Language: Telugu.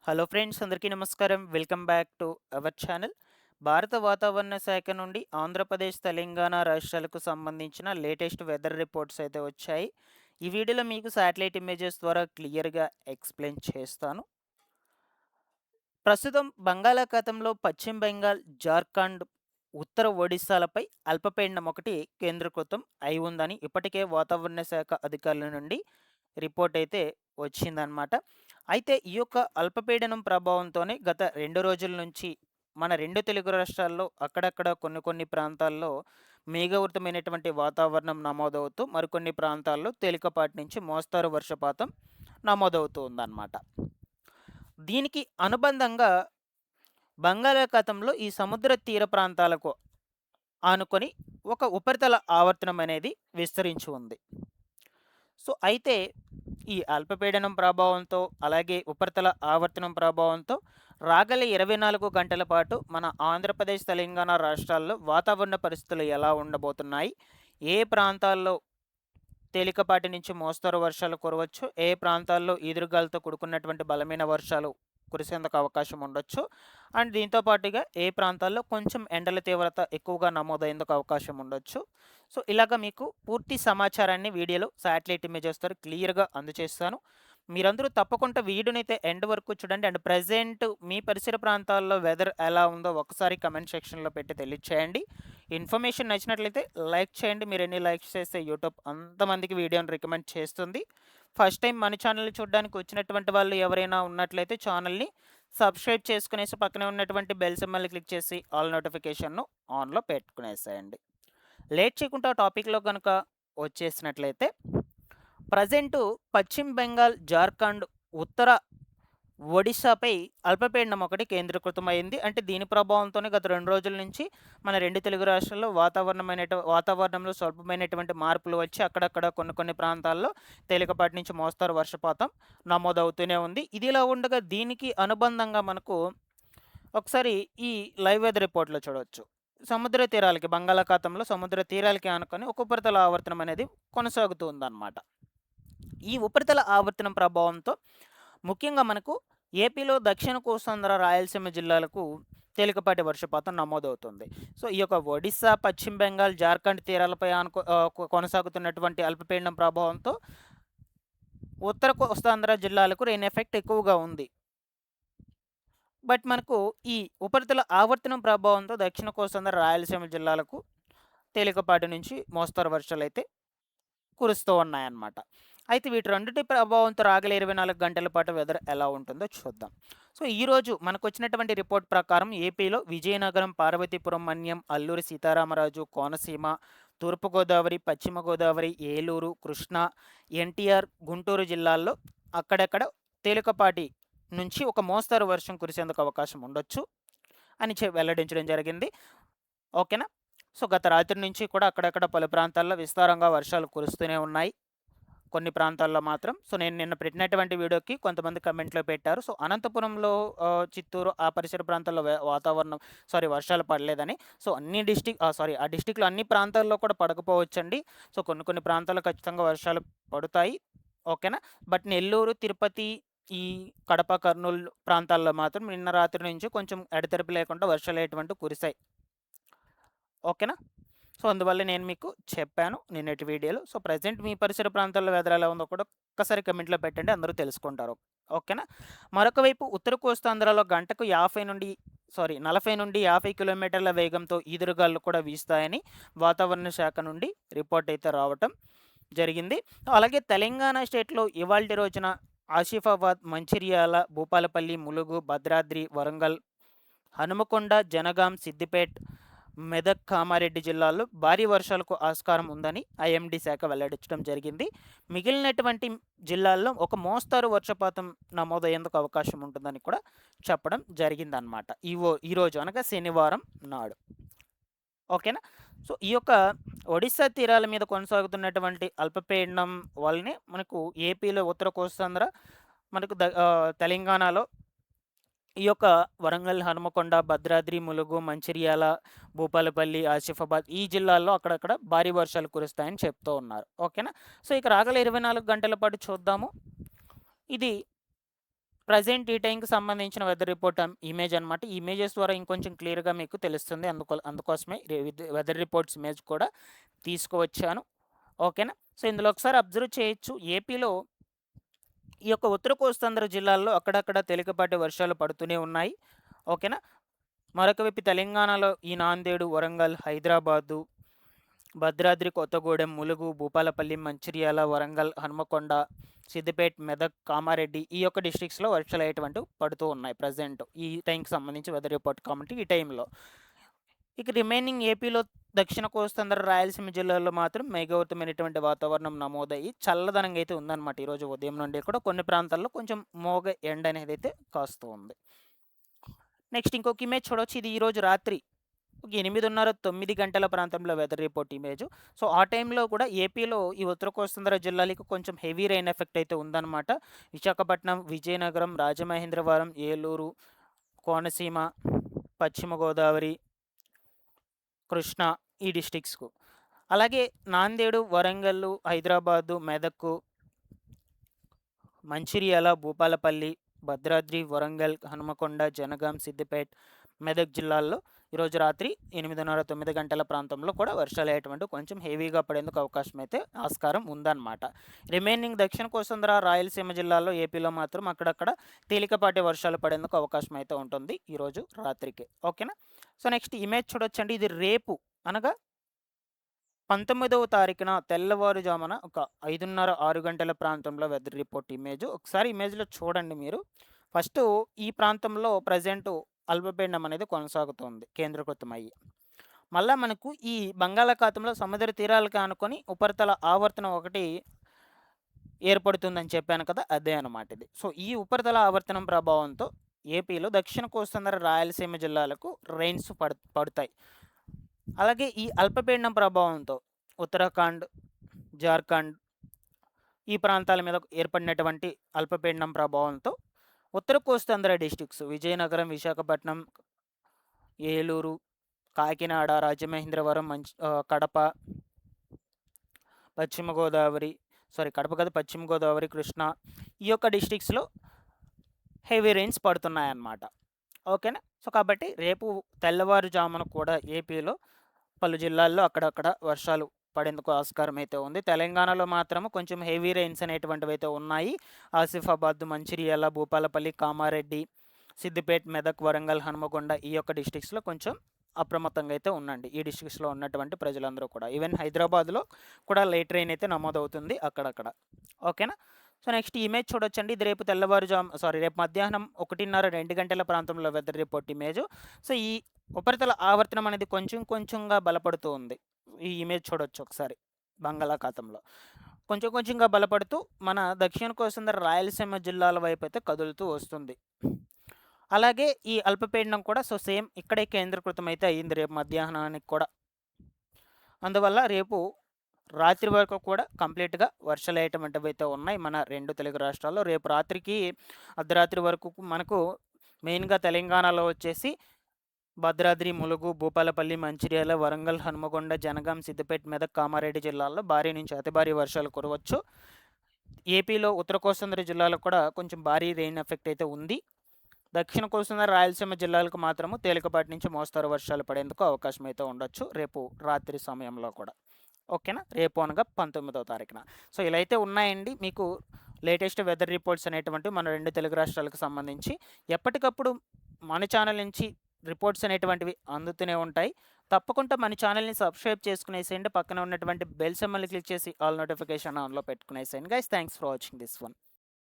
హలో ఫ్రెండ్స్, అందరికీ నమస్కారం. Welcome back to our channel. భారత వాతావరణ శాఖ నుండి ఆంధ్రప్రదేశ్, తెలంగాణ రాష్ట్రాలకు సంబంధించిన లేటెస్ట్ వెదర్ రిపోర్ట్స్ అయితే వచ్చాయి. ఈ వీడియోలో మీకు శాటిలైట్ ఇమేజెస్ ద్వారా క్లియర్గా ఎక్స్ప్లెయిన్ చేస్తాను. ప్రస్తుతం బంగాళాఖాతంలో పశ్చిమ బెంగాల్, జార్ఖండ్, ఉత్తర ఒడిశాలపై అల్పపీడనం ఒకటి కేంద్రీకృతం అయి ఉందని ఇప్పటికే వాతావరణ శాఖ అధికారుల నుండి రిపోర్ట్ అయితే వచ్చిందనమాట. అయితే ఈ యొక్క అల్పపీడనం ప్రభావంతోనే గత 2 రోజుల నుంచి మన 2 తెలుగు రాష్ట్రాల్లో అక్కడక్కడ కొన్ని ప్రాంతాల్లో మేఘావృతమైనటువంటి వాతావరణం నమోదవుతూ మరికొన్ని ప్రాంతాల్లో తేలికపాటి నుంచి మోస్తారు వర్షపాతం నమోదవుతూ ఉందన్నమాట. దీనికి అనుబంధంగా బంగాళాఖాతంలో ఈ సముద్ర తీర ప్రాంతాలకు ఆనుకొని ఒక ఉపరితల ఆవర్తనం అనేది విస్తరించి ఉంది. సో అయితే ఈ అల్పపీడనం ప్రభావంతో అలాగే ఉపరితల ఆవర్తనం ప్రభావంతో రాగల 24 గంటల పాటు మన ఆంధ్రప్రదేశ్, తెలంగాణ రాష్ట్రాల్లో వాతావరణ పరిస్థితులు ఎలా ఉండబోతున్నాయి, ఏ ప్రాంతాల్లో తేలికపాటి నుంచి మోస్తరు వర్షాలు కురవచ్చు, ఏ ప్రాంతాల్లో ఈదురుగాలతో కూడుకున్నటువంటి బలమైన వర్షాలు కురిసేందుకు అవకాశం ఉండొచ్చు, అండ్ దీంతో పాటుగా ఏ ప్రాంతాల్లో కొంచెం ఎండల తీవ్రత ఎక్కువగా నమోదయ్యేందుకు అవకాశం ఉండొచ్చు. సో ఇలాగ మీకు పూర్తి సమాచారాన్ని వీడియోలో శాటిలైట్ ఇమేజెస్ ద్వారా క్లియర్గా అందజేస్తాను. మీరందరూ తప్పకుండా వీడియోని అయితే ఎండ్ వరకు చూడండి. అండ్ ప్రజెంట్ మీ పరిసర ప్రాంతాల్లో వెదర్ ఎలా ఉందో ఒకసారి కమెంట్ సెక్షన్లో పెట్టి తెలియచేయండి. ఇన్ఫర్మేషన్ నచ్చినట్లయితే లైక్ చేయండి. మీరు ఎన్ని లైక్స్ చేస్తే యూట్యూబ్ అంతమందికి వీడియోని రికమెండ్ చేస్తుంది. ఫస్ట్ టైం మన ఛానల్ని చూడడానికి వచ్చినటువంటి వాళ్ళు ఎవరైనా ఉన్నట్లయితే ఛానల్ని సబ్స్క్రైబ్ చేసుకునేసి పక్కనే ఉన్నటువంటి బెల్ సింబల్ని క్లిక్ చేసి ఆల్ నోటిఫికేషన్ను ఆన్లో పెట్టుకునేసేయండి. లేట్ చేయకుండా టాపిక్లో కనుక వచ్చేసినట్లయితే ప్రజెంటు పశ్చిమ బెంగాల్, జార్ఖండ్, ఉత్తర ఒడిశాపై అల్పపీడనం ఒకటి కేంద్రీకృతమైంది. అంటే దీని ప్రభావంతోనే గత 2 రోజుల నుంచి మన 2 తెలుగు రాష్ట్రాల్లో వాతావరణంలో స్వల్పమైనటువంటి మార్పులు వచ్చి అక్కడక్కడ కొన్ని ప్రాంతాల్లో తేలికపాటి నుంచి మోస్తారు వర్షపాతం నమోదవుతూనే ఉంది. ఇదిలా ఉండగా దీనికి అనుబంధంగా మనకు ఒకసారి ఈ లైవ్ వెదర్ రిపోర్ట్లో చూడవచ్చు. సముద్ర తీరాలకి, బంగాళాఖాతంలో సముద్ర తీరాలకి ఆనుకొని ఒక ఉపరితల ఆవర్తనం అనేది కొనసాగుతూ ఉందన్నమాట. ఈ ఉపరితల ఆవర్తనం ప్రభావంతో ముఖ్యంగా మనకు ఏపీలో దక్షిణ కోస్తాంధ్ర, రాయలసీమ జిల్లాలకు తేలికపాటి వర్షపాతం నమోదవుతుంది. సో ఈ యొక్క ఒడిశా, పశ్చిమ బెంగాల్, జార్ఖండ్ తీరాలపై కొనసాగుతున్నటువంటి అల్పపీడనం ప్రభావంతో ఉత్తర కోస్తాంధ్ర జిల్లాలకు రెయిన్ ఎఫెక్ట్ ఎక్కువగా ఉంది. బట్ మనకు ఈ ఉపరితల ఆవర్తనం ప్రభావంతో దక్షిణ కోస్తాంధ్ర, రాయలసీమ జిల్లాలకు తేలికపాటి నుంచి మోస్తరు వర్షాలు అయితే కురుస్తూ ఉన్నాయన్నమాట. అయితే వీటి రెండింటి ప్రభావంతో రాగల 24 గంటల పాటు వెదర్ ఎలా ఉంటుందో చూద్దాం. సో ఈరోజు మనకు వచ్చినటువంటి రిపోర్ట్ ప్రకారం ఏపీలో విజయనగరం, పార్వతీపురం, మన్యం, అల్లూరి సీతారామరాజు, కోనసీమ, తూర్పుగోదావరి, పశ్చిమ గోదావరి, ఏలూరు, కృష్ణా, ఎన్టీఆర్, గుంటూరు జిల్లాల్లో అక్కడక్కడ తేలికపాటి నుంచి ఒక మోస్తరు వర్షం కురిసేందుకు అవకాశం ఉండొచ్చు అని వెల్లడించడం జరిగింది. ఓకేనా. సో గత రాత్రి నుంచి కూడా అక్కడక్కడ పలు ప్రాంతాల్లో విస్తారంగా వర్షాలు కురుస్తూనే ఉన్నాయి, కొన్ని ప్రాంతాల్లో మాత్రం. సో నేను నిన్న పెట్టినటువంటి వీడియోకి కొంతమంది కమెంట్లో పెట్టారు. సో అనంతపురంలో, చిత్తూరు ఆ పరిసర ప్రాంతాల్లో వర్షాలు పడలేదని. సో ఆ డిస్టిక్లో అన్ని ప్రాంతాల్లో కూడా పడకపోవచ్చండి. సో కొన్ని ప్రాంతాల్లో ఖచ్చితంగా వర్షాలు పడతాయి. ఓకేనా. బట్ నెల్లూరు, తిరుపతి, ఈ కడప, కర్నూలు ప్రాంతాల్లో మాత్రం నిన్న రాత్రి నుంచి కొంచెం ఎడతెరిపి లేకుండా వర్షాలు ఎటువంటి కురిశాయి. ఓకేనా. సో అందువల్ల నేను మీకు చెప్పాను నిన్నటి వీడియోలో. సో ప్రజెంట్ మీ పరిసర ప్రాంతాల్లో వెదర్ ఎలా ఉందో కూడా ఒక్కసారి కమెంట్లో పెట్టండి, అందరూ తెలుసుకుంటారు. ఓకేనా. మరొక వైపు ఉత్తర కోస్తాంధ్రలో గంటకు 40 నుండి 50 కిలోమీటర్ల వేగంతో ఈదురుగాలు కూడా వీస్తాయని వాతావరణ శాఖ నుండి రిపోర్ట్ అయితే రావటం జరిగింది. అలాగే తెలంగాణ స్టేట్లో ఇవాల్టి రోజున ఆసిఫాబాద్, మంచిర్యాల, భూపాలపల్లి, ములుగు, భద్రాద్రి, వరంగల్, హనుమకొండ, జనగాం, సిద్దిపేట్, మెదక్, కామారెడ్డి జిల్లాల్లో భారీ వర్షాలకు ఆస్కారం ఉందని ఐఎండీ శాఖ వెల్లడించడం జరిగింది. మిగిలినటువంటి జిల్లాల్లో ఒక మోస్తారు వర్షపాతం నమోదయ్యేందుకు అవకాశం ఉంటుందని కూడా చెప్పడం జరిగిందనమాట ఈరోజు అనగా శనివారం నాడు. ఓకేనా. సో ఈ యొక్క ఒడిశా తీరాల మీద కొనసాగుతున్నటువంటి అల్పపీడనం వల్లనే మనకు ఏపీలో ఉత్తర కోస్తాంధ్ర, మనకు తెలంగాణలో ఈ యొక్క వరంగల్, హనుమకొండ, భద్రాద్రి, ములుగు, మంచిర్యాల, భూపాలపల్లి, ఆసిఫాబాద్ ఈ జిల్లాల్లో అక్కడక్కడ భారీ వర్షాలు కురుస్తాయని చెప్తూ ఉన్నారు. ఓకేనా. సో ఇక రాగల 24 గంటల పాటు చూద్దాము. ఇది ప్రజెంట్ ఈ టైంకి సంబంధించిన వెదర్ రిపోర్ట్ ఇమేజ్ అనమాట. ఈ ఇమేజెస్ ద్వారా ఇంకొంచెం క్లియర్‌గా మీకు తెలుస్తుంది. అందుకోసమే వెదర్ రిపోర్ట్స్ ఇమేజ్ కూడా తీసుకువచ్చాను. ఓకేనా. సో ఇందులో ఒకసారి అబ్జర్వ్ చేయొచ్చు. ఏపీలో ఈ యొక్క ఉత్తర కోస్తాంధ్ర జిల్లాల్లో అక్కడక్కడ తేలికపాటి వర్షాలు పడుతూనే ఉన్నాయి. ఓకేనా. మరొక వైపు తెలంగాణలో ఈ నాందేడు, వరంగల్, హైదరాబాదు, భద్రాద్రి కొత్తగూడెం, ములుగు, భూపాలపల్లి, మంచిర్యాల, వరంగల్, హన్మకొండ, సిద్దిపేట, మెదక్, కామారెడ్డి ఈ యొక్క డిస్ట్రిక్ట్స్లో వర్షాలు అయ్యేటువంటివి పడుతూ ఉన్నాయి ప్రజెంట్ ఈ టైంకి సంబంధించి వెదర్ రిపోర్ట్ కాబట్టి ఈ టైంలో. ఇక రిమైనింగ్ ఏపీలో దక్షిణ కోస్తాంధ్ర, రాయలసీమ జిల్లాల్లో మాత్రం మేఘావృతమైనటువంటి వాతావరణం నమోదయ్యి చల్లదనంగా అయితే ఉందన్నమాట. ఈరోజు ఉదయం నుండి కూడా కొన్ని ప్రాంతాల్లో కొంచెం మోగ ఎండ అనేది అయితే కాస్తూ ఉంది. నెక్స్ట్ ఇంకొక ఇమేజ్ చూడవచ్చు. ఇది ఈరోజు రాత్రి 8:30, 9 గంటల ప్రాంతంలో వెదర్ రిపోర్ట్ ఇమేజ్. సో ఆ టైంలో కూడా ఏపీలో ఈ ఉత్తర కోస్తాంధ్ర జిల్లాలకు కొంచెం హెవీ రైన్ ఎఫెక్ట్ అయితే ఉందన్నమాట. విశాఖపట్నం, విజయనగరం, రాజమహేంద్రవరం, ఏలూరు, కోనసీమ, పశ్చిమ గోదావరి, కృష్ణా ఈ డిస్ట్రిక్ట్స్కు, అలాగే నాందేడు, వరంగల్, హైదరాబాదు, మెదక్, మంచిర్యాల, భూపాలపల్లి, భద్రాద్రి, వరంగల్, హనుమకొండ, జనగాం, సిద్దిపేట, మెదక్ జిల్లాల్లో ఈరోజు రాత్రి 8:30, 9 గంటల ప్రాంతంలో కూడా వర్షాలు అయ్యేటువంటి కొంచెం హెవీగా పడేందుకు అవకాశం అయితే ఆస్కారం ఉందన్నమాట. రిమైనింగ్ దక్షిణ కోస్తాంధ్ర, రాయలసీమ జిల్లాల్లో ఏపీలో మాత్రం అక్కడక్కడ తేలికపాటి వర్షాలు పడేందుకు అవకాశం అయితే ఉంటుంది ఈరోజు రాత్రికి. ఓకేనా. సో నెక్స్ట్ ఇమేజ్ చూడొచ్చండి. ఇది రేపు అనగా 19వ తారీఖున తెల్లవారుజామున ఒక 5:30, 6 గంటల ప్రాంతంలో వెదర్ రిపోర్ట్ ఇమేజ్. ఒకసారి ఇమేజ్లో చూడండి మీరు. ఫస్ట్ ఈ ప్రాంతంలో ప్రజెంట్ అల్పపీడనం అనేది కొనసాగుతోంది కేంద్రీకృతమయ్యి. మళ్ళీ మనకు ఈ బంగాళాఖాతంలో సముద్ర తీరాలకు ఆనుకొని ఉపరితల ఆవర్తనం ఒకటి ఏర్పడుతుందని చెప్పాను కదా, అదే అన్నమాట ఇది. సో ఈ ఉపరితల ఆవర్తనం ప్రభావంతో ఏపీలో దక్షిణ కోస్తాంధ్ర, రాయలసీమ జిల్లాలకు రెయిన్స్ పడతాయి. అలాగే ఈ అల్పపీడనం ప్రభావంతో ఉత్తరాఖండ్, జార్ఖండ్ ఈ ప్రాంతాల మీద ఏర్పడినటువంటి అల్పపీడనం ప్రభావంతో ఉత్తర కోస్తాంధ్ర డిస్ట్రిక్ట్స్ విజయనగరం, విశాఖపట్నం, ఏలూరు, కాకినాడ, రాజమహేంద్రవరం, కడప, పశ్చిమ గోదావరి, కృష్ణా ఈ యొక్క డిస్ట్రిక్ట్స్లో హెవీ రెయిన్స్ పడుతున్నాయన్నమాట. ఓకేనా. సో కాబట్టి రేపు తెల్లవారుజామున కూడా ఏపీలో పలు జిల్లాల్లో అక్కడక్కడ వర్షాలు పడేందుకు ఆస్కారం అయితే ఉంది. తెలంగాణలో మాత్రము కొంచెం హెవీ రెయిన్స్ అనేటువంటివి అయితే ఉన్నాయి. ఆసిఫాబాద్, మంచిర్యాల, భూపాలపల్లి, కామారెడ్డి, సిద్దిపేట, మెదక్, వరంగల్, హనుమకొండ ఈ యొక్క డిస్ట్రిక్ట్స్లో కొంచెం అప్రమత్తంగా అయితే ఉండండి. ఈ డిస్ట్రిక్ట్స్లో ఉన్నటువంటి ప్రజలందరూ కూడా. ఈవెన్ హైదరాబాద్లో కూడా లైట్ రెయిన్ అయితే నమోదవుతుంది అక్కడక్కడ. ఓకేనా. సో నెక్స్ట్ ఇమేజ్ చూడొచ్చండి. ఇది రేపు రేపు మధ్యాహ్నం 1:30, 2 గంటల ప్రాంతంలో వెదర్ రిపోర్ట్ ఇమేజ్. సో ఈ ఉపరితల ఆవర్తనం అనేది కొంచెంగా బలపడుతూ ఉంది. ఈ ఇమేజ్ చూడొచ్చు ఒకసారి. బంగాళాఖాతంలో కొంచెంగా బలపడుతూ మన దక్షిణ కోస్తాంధ్ర, రాయలసీమ జిల్లాల వైపు అయితే కదులుతూ వస్తుంది. అలాగే ఈ అల్పపీడనం కూడా సేమ్ ఇక్కడే కేంద్రీకృతం అయితే అయ్యింది రేపు మధ్యాహ్నానికి కూడా. అందువల్ల రేపు రాత్రి వరకు కూడా కంప్లీట్గా వర్షాలు అయ్యేటువంటివి అయితే ఉన్నాయి మన 2 తెలుగు రాష్ట్రాల్లో. రేపు రాత్రికి అర్ధరాత్రి వరకు మనకు మెయిన్గా తెలంగాణలో వచ్చేసి భద్రాద్రి, ములుగు, భూపాలపల్లి, మంచిర్యాల, వరంగల్, హనుమకొండ, జనగాం, సిద్దిపేట, మెదక్, కామారెడ్డి జిల్లాల్లో భారీ నుంచి అతి భారీ వర్షాలు కురవచ్చు. ఏపీలో ఉత్తర కోస్తాంధ్ర జిల్లాలో కూడా కొంచెం భారీ రెయిన్ ఎఫెక్ట్ అయితే ఉంది. దక్షిణ కోస్తాంధ్ర, రాయలసీమ జిల్లాలకు మాత్రము తేలికపాటి నుంచి మోస్తరు వర్షాలు పడేందుకు అవకాశం అయితే ఉండొచ్చు రేపు రాత్రి సమయంలో కూడా. ఓకేనా. రేపు అనగా 19వ తారీఖున. సో ఇలా అయితే ఉన్నాయండి మీకు లేటెస్ట్ వెదర్ రిపోర్ట్స్ అనేటువంటివి మన 2 తెలుగు రాష్ట్రాలకు సంబంధించి. ఎప్పటికప్పుడు మన ఛానల్ నుంచి రిపోర్ట్స్ అనేటువంటివి అందుతూనే ఉంటాయి. తప్పకుండా మన ఛానల్ని సబ్స్క్రైబ్ చేసుకునేసేయండి. పక్కన ఉన్నటువంటి బెల్ సింబల్ని క్లిక్ చేసి ఆల్ నోటిఫికేషన్ ఆన్లో పెట్టుకునేసేయండి. Guys thanks for watching this one.